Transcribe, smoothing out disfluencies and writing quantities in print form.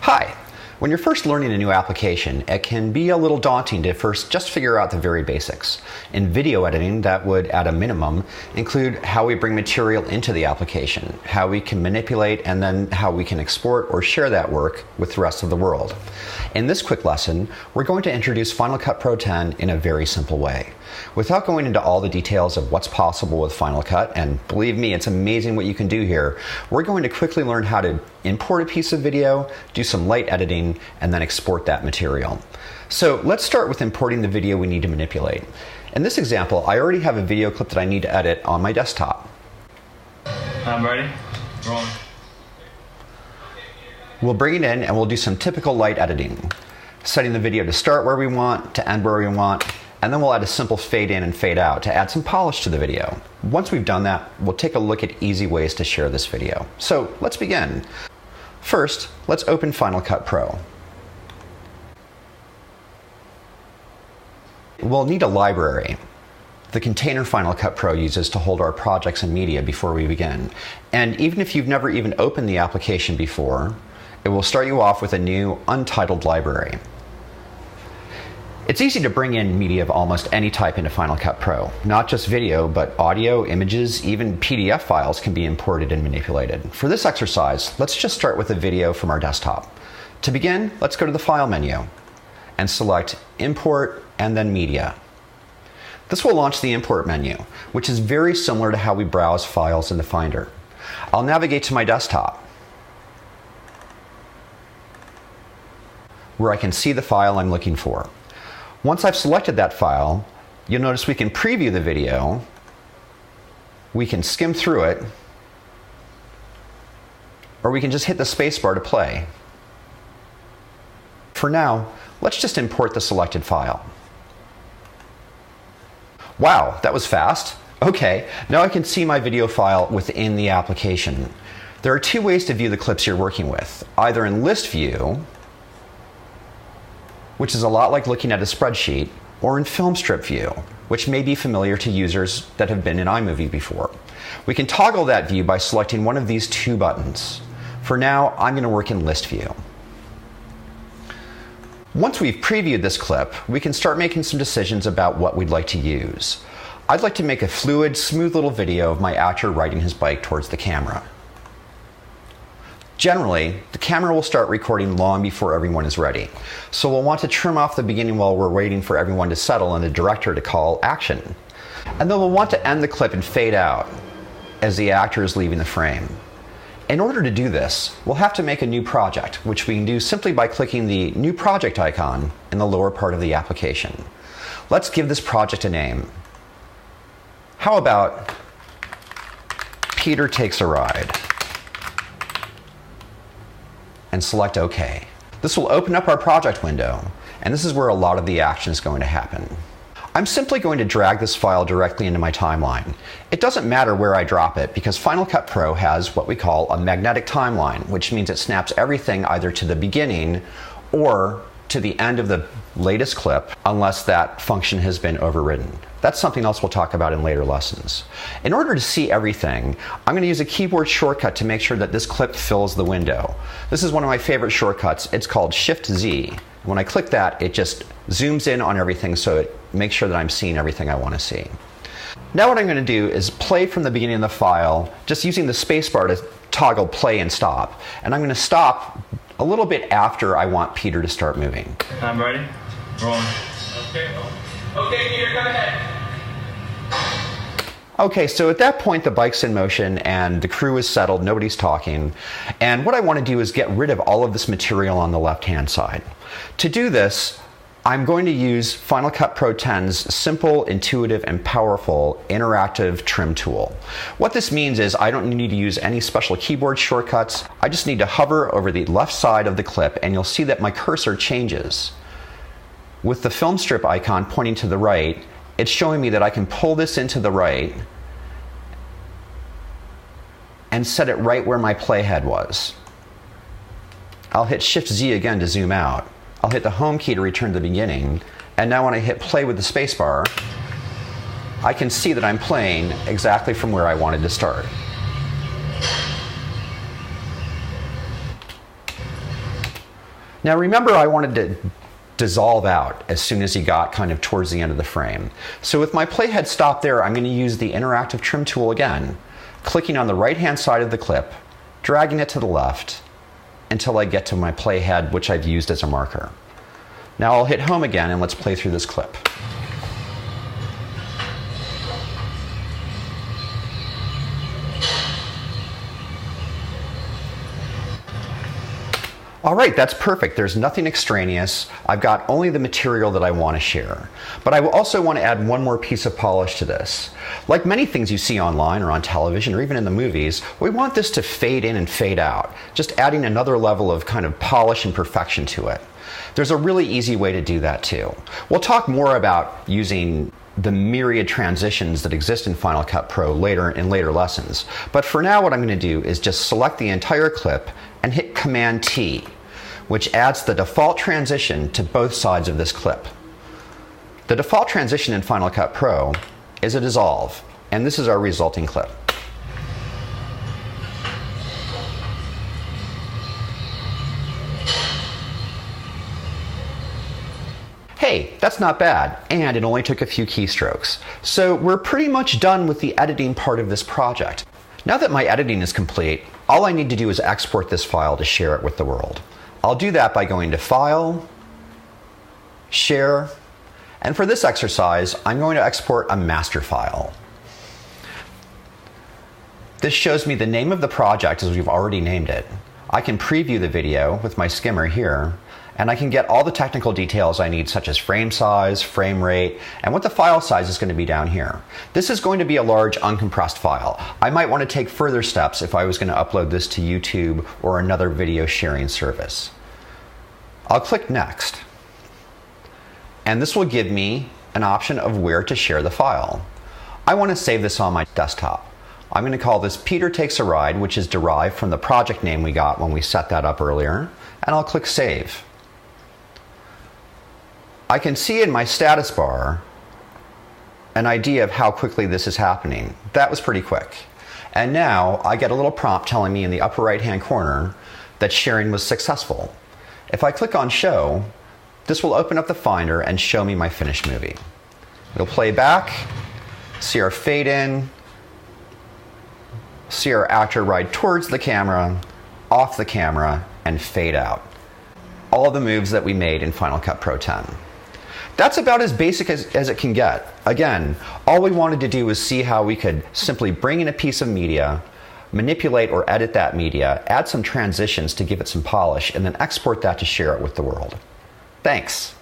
Hi! When you're first learning a new application, it can be a little daunting to first just figure out the very basics. In video editing, that would, at a minimum, include how we bring material into the application, how we can manipulate, and then how we can export or share that work with the rest of the world. In this quick lesson, we're going to introduce Final Cut Pro X in a very simple way. Without going into all the details of what's possible with Final Cut, and believe me, it's amazing what you can do here, we're going to quickly learn how to import a piece of video, do some light editing, and then export that material. So let's start with importing the video we need to manipulate. In this example, I already have a video clip that I need to edit on my desktop. I'm ready. Rolling. We'll bring it in and we'll do some typical light editing, setting the video to start where we want, to end where we want, and then we'll add a simple fade in and fade out to add some polish to the video. Once we've done that, we'll take a look at easy ways to share this video. So let's begin. First, let's open Final Cut Pro. We'll need a library, the container Final Cut Pro uses to hold our projects and media before we begin. And even if you've never even opened the application before, it will start you off with a new untitled library. It's easy to bring in media of almost any type into Final Cut Pro. Not just video, but audio, images, even PDF files can be imported and manipulated. For this exercise, let's just start with a video from our desktop. To begin, let's go to the File menu and select Import and then Media. This will launch the Import menu, which is very similar to how we browse files in the Finder. I'll navigate to my desktop, where I can see the file I'm looking for. Once I've selected that file, you'll notice we can preview the video, we can skim through it, or we can just hit the spacebar to play. For now, let's just import the selected file. Wow, that was fast. Okay, now I can see my video file within the application. There are two ways to view the clips you're working with, either in list view, which is a lot like looking at a spreadsheet, or in film strip view, which may be familiar to users that have been in iMovie before. We can toggle that view by selecting one of these two buttons. For now, I'm going to work in list view. Once we've previewed this clip, we can start making some decisions about what we'd like to use. I'd like to make a fluid, smooth little video of my actor riding his bike towards the camera. Generally, the camera will start recording long before everyone is ready, so we'll want to trim off the beginning while we're waiting for everyone to settle and the director to call action. And then we'll want to end the clip and fade out as the actor is leaving the frame. In order to do this, we'll have to make a new project, which we can do simply by clicking the New Project icon in the lower part of the application. Let's give this project a name. How about Peter Takes a Ride? And select OK. This will open up our project window, and this is where a lot of the action is going to happen. I'm simply going to drag this file directly into my timeline. It doesn't matter where I drop it because Final Cut Pro has what we call a magnetic timeline, which means it snaps everything either to the beginning or to the end of the latest clip unless that function has been overridden. That's something else we'll talk about in later lessons. In order to see everything, I'm going to use a keyboard shortcut to make sure that this clip fills the window. This is one of my favorite shortcuts. It's called Shift-Z. When I click that, it just zooms in on everything so it makes sure that I'm seeing everything I want to see. Now what I'm going to do is play from the beginning of the file, just using the spacebar to toggle play and stop. And I'm going to stop a little bit after I want Peter to start moving. I'm ready. Rolling. Okay, Peter, go ahead. Okay, so at that point the bike's in motion and the crew is settled, nobody's talking. And what I want to do is get rid of all of this material on the left-hand side. To do this, I'm going to use Final Cut Pro X's simple, intuitive, and powerful interactive trim tool. What this means is I don't need to use any special keyboard shortcuts. I just need to hover over the left side of the clip and you'll see that my cursor changes. With the film strip icon pointing to the right, it's showing me that I can pull this into the right and set it right where my playhead was. I'll hit Shift-Z again to zoom out. I'll hit the home key to return to the beginning, and now when I hit play with the spacebar, I can see that I'm playing exactly from where I wanted to start. Now remember, I wanted to dissolve out as soon as he got kind of towards the end of the frame. So with my playhead stopped there, I'm going to use the interactive trim tool again, clicking on the right-hand side of the clip, dragging it to the left until I get to my playhead, which I've used as a marker. Now I'll hit home again and let's play through this clip. All right, that's perfect. There's nothing extraneous. I've got only the material that I want to share. But I also want to add one more piece of polish to this. Like many things you see online or on television or even in the movies, we want this to fade in and fade out, just adding another level of kind of polish and perfection to it. There's a really easy way to do that too. We'll talk more about using the myriad transitions that exist in Final Cut Pro in later lessons. But for now, what I'm going to do is just select the entire clip and hit Command T, which adds the default transition to both sides of this clip. The default transition in Final Cut Pro is a dissolve, and this is our resulting clip. Hey, that's not bad, and it only took a few keystrokes. So we're pretty much done with the editing part of this project. Now that my editing is complete, all I need to do is export this file to share it with the world. I'll do that by going to File, Share, and for this exercise, I'm going to export a master file. This shows me the name of the project as we've already named it. I can preview the video with my skimmer here, and I can get all the technical details I need, such as frame size, frame rate, and what the file size is going to be down here. This is going to be a large uncompressed file. I might want to take further steps if I was going to upload this to YouTube or another video sharing service. I'll click Next, and this will give me an option of where to share the file. I want to save this on my desktop. I'm going to call this Peter Takes a Ride, which is derived from the project name we got when we set that up earlier, and I'll click Save. I can see in my status bar an idea of how quickly this is happening. That was pretty quick. And now I get a little prompt telling me in the upper right-hand corner that sharing was successful. If I click on Show, this will open up the Finder and show me my finished movie. It'll play back, see our fade in, see our actor ride towards the camera, off the camera, and fade out. All the moves that we made in Final Cut Pro 10. That's about as basic as it can get. Again, all we wanted to do was see how we could simply bring in a piece of media, manipulate or edit that media, add some transitions to give it some polish, and then export that to share it with the world. Thanks.